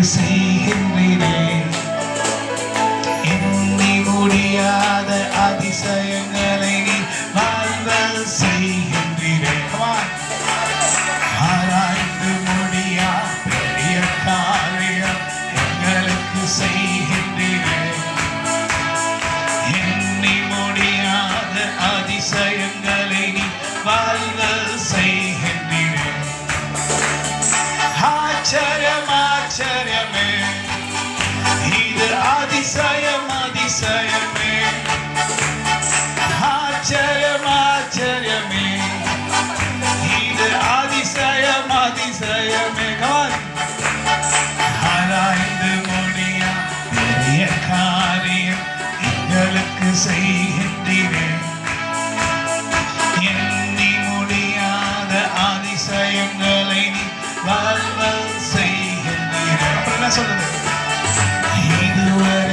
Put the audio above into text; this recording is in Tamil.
செய்கின்றீரே. எண்ணி முடியாத அதிசயங்களை நீ வாழ்வல் செய்கின்றீரே. ஆராய்ந்து முடியா பெரிய காரியம் எங்களுக்கு செய்கின்றீரே. எண்ணி முடியாத அதிசயங்களை நீ வாழ்வல் செய்கின்றீரே. ஆச்சரியம் ஆச்சரியமே, இது அதிசயம் அதிசயமே. ஆச்சரியம் ஆச்சரியமே, இது அதிசயம் அதிசயமே. ஆராய்ந்து முடியா பெரிய காரியம் எங்களுக்கு செய்கின்றீரே. எண்ணி முடியாத அதிசயங்களை நீ வாழ்வல் செய்கின்றீரே. அப்புறம் என்ன சொல்றது? இதுவரை